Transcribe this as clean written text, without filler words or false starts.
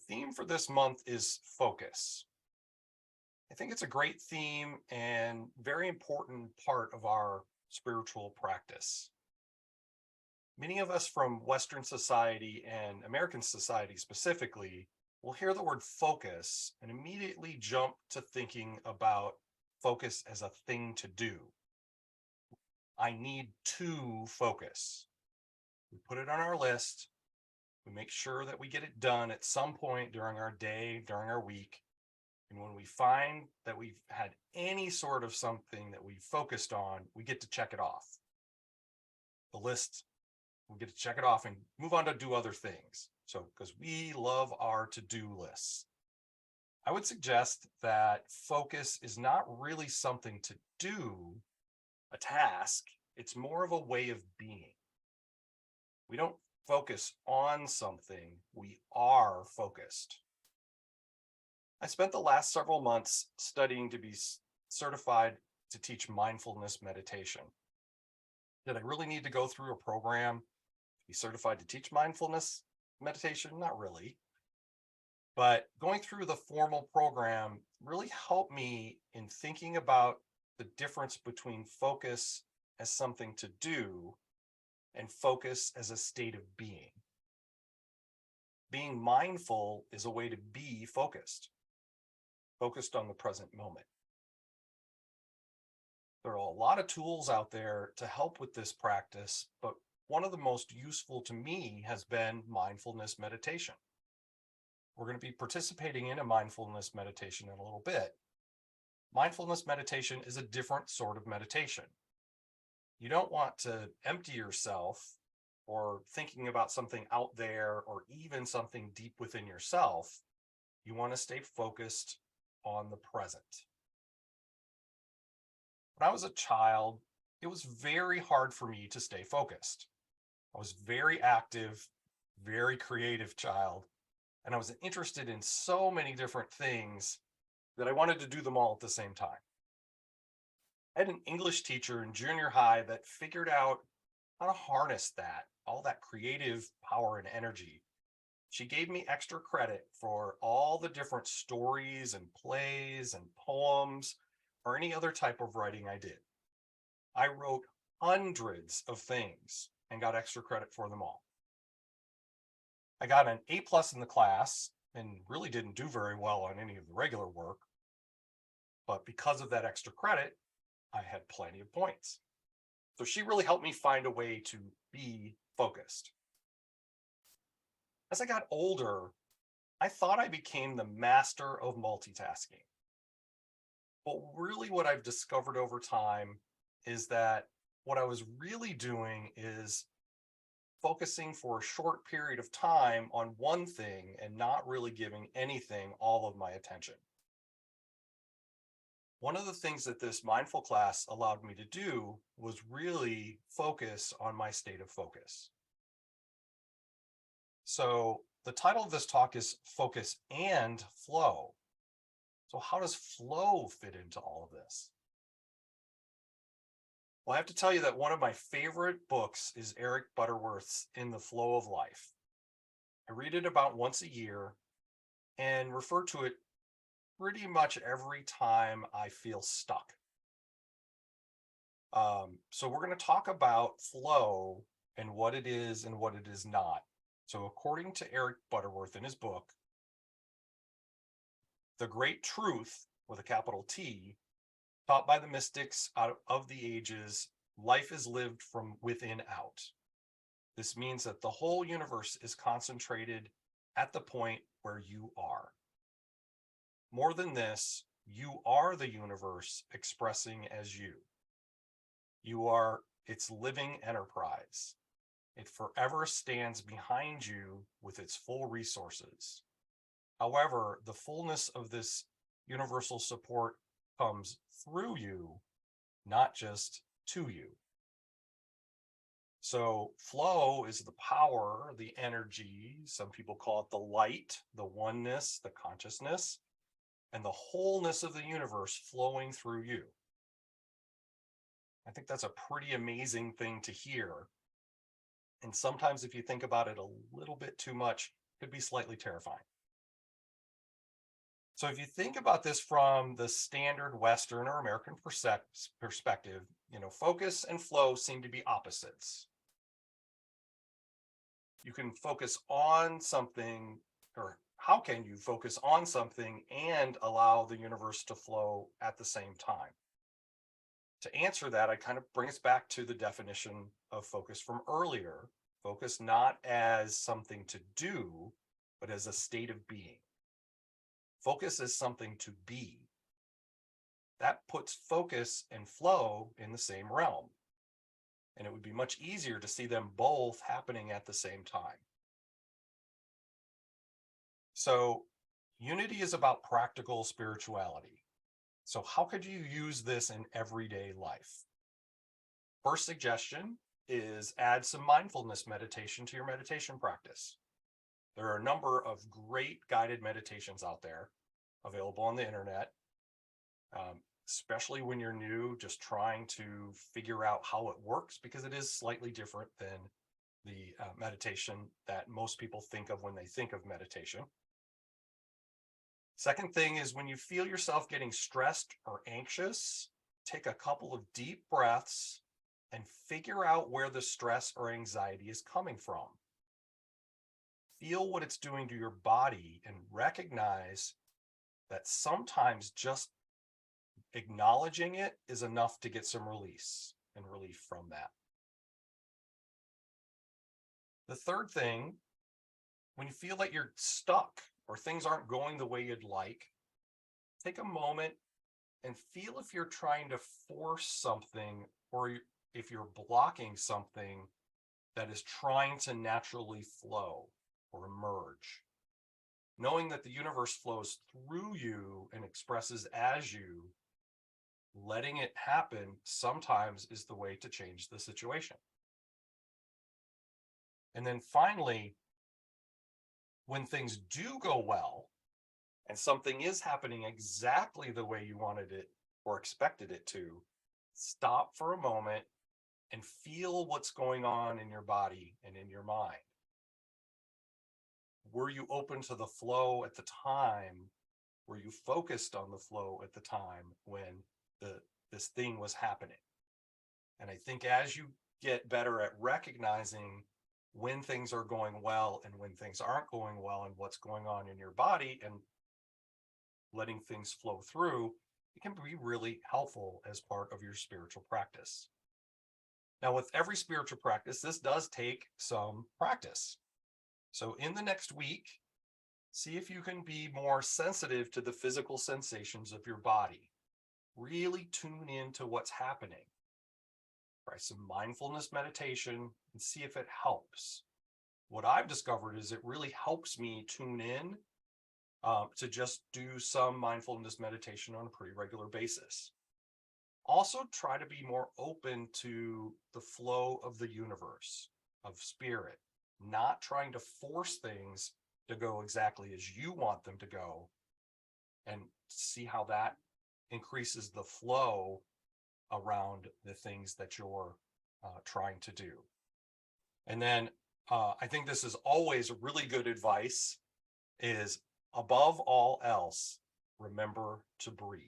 theme for this month is focus. I think it's a great theme and very important part of our spiritual practice. Many of us from Western society and American society specifically will hear the word focus and immediately jump to thinking about focus as a thing to do. I need to focus. We put it on our list. We make sure that we get it done at some point during our day, during our week. And when we find that we've had any sort of something that we focused on, we get to check it off. The list, we get to check it off and move on to do other things. So, because we love our to-do lists. I would suggest that focus is not really something to do, a task. It's more of a way of being. We don't focus on something, we are focused. I spent the last several months studying to be certified to teach mindfulness meditation. Did I really need to go through a program to be certified to teach mindfulness meditation? Not really. But going through the formal program really helped me in thinking about the difference between focus as something to do and focus as a state of being. Being mindful is a way to be focused on the present moment. There are a lot of tools out there to help with this practice, but one of the most useful to me has been mindfulness meditation. We're going to be participating in a mindfulness meditation in a little bit. Mindfulness meditation is a different sort of meditation. You don't want to empty yourself or thinking about something out there or even something deep within yourself. You want to stay focused on the present. When I was a child, it was very hard for me to stay focused. I was very active, very creative child, and I was interested in so many different things that I wanted to do them all at the same time. I had an English teacher in junior high that figured out how to harness that, all that creative power and energy. She gave me extra credit for all the different stories and plays and poems or any other type of writing I did. I wrote hundreds of things and got extra credit for them all. I got an A plus in the class and really didn't do very well on any of the regular work. But because of that extra credit, I had plenty of points. So she really helped me find a way to be focused. As I got older, I thought I became the master of multitasking. But really what I've discovered over time is that what I was really doing is focusing for a short period of time on one thing and not really giving anything all of my attention. One of the things that this mindful class allowed me to do was really focus on my state of focus. So the title of this talk is Focus and Flow. So how does flow fit into all of this? Well, I have to tell you that one of my favorite books is Eric Butterworth's In the Flow of Life. I read it about once a year and refer to it pretty much every time I feel stuck. So we're going to talk about flow and what it is and what it is not. So according to Eric Butterworth in his book, the great truth, with a capital T, taught by the mystics out of the ages, life is lived from within out. This means that the whole universe is concentrated at the point where you are. More than this, you are the universe expressing as you. You are its living enterprise. It forever stands behind you with its full resources. However, the fullness of this universal support comes through you, not just to you. So flow is the power, the energy, some people call it the light, the oneness, the consciousness, and the wholeness of the universe flowing through you. I think that's a pretty amazing thing to hear. And sometimes if you think about it a little bit too much, it could be slightly terrifying. So if you think about this from the standard Western or American perspective, focus and flow seem to be opposites. You can focus on something, or how can you focus on something and allow the universe to flow at the same time? To answer that, I kind of bring us back to the definition of focus from earlier. Focus not as something to do, but as a state of being. Focus is something to be. That puts focus and flow in the same realm. And it would be much easier to see them both happening at the same time. So, unity is about practical spirituality. So, how could you use this in everyday life? First suggestion is add some mindfulness meditation to your meditation practice. There are a number of great guided meditations out there available on the internet, especially when you're new, just trying to figure out how it works, because it is slightly different than the meditation that most people think of when they think of meditation. Second thing is, when you feel yourself getting stressed or anxious, take a couple of deep breaths and figure out where the stress or anxiety is coming from. Feel what it's doing to your body and recognize that sometimes just acknowledging it is enough to get some release and relief from that. The third thing, when you feel that you're stuck or things aren't going the way you'd like, take a moment and feel if you're trying to force something or if you're blocking something that is trying to naturally flow or emerge. Knowing that the universe flows through you and expresses as you, letting it happen sometimes is the way to change the situation. And then finally, when things do go well and something is happening exactly the way you wanted it or expected it to, stop for a moment and feel what's going on in your body and in your mind. Were you open to the flow at the time? Were you focused on the flow at the time when this thing was happening? And I think as you get better at recognizing when things are going well and when things aren't going well and what's going on in your body and letting things flow through, it can be really helpful as part of your spiritual practice. Now, with every spiritual practice, this does take some practice. So in the next week, see if you can be more sensitive to the physical sensations of your body. Really tune into what's happening. Try some mindfulness meditation and see if it helps. What I've discovered is it really helps me tune in to just do some mindfulness meditation on a pretty regular basis. Also, try to be more open to the flow of the universe, of spirit, not trying to force things to go exactly as you want them to go, and see how that increases the flow around the things that you're trying to do. And then I think this is always really good advice is, above all else, remember to breathe.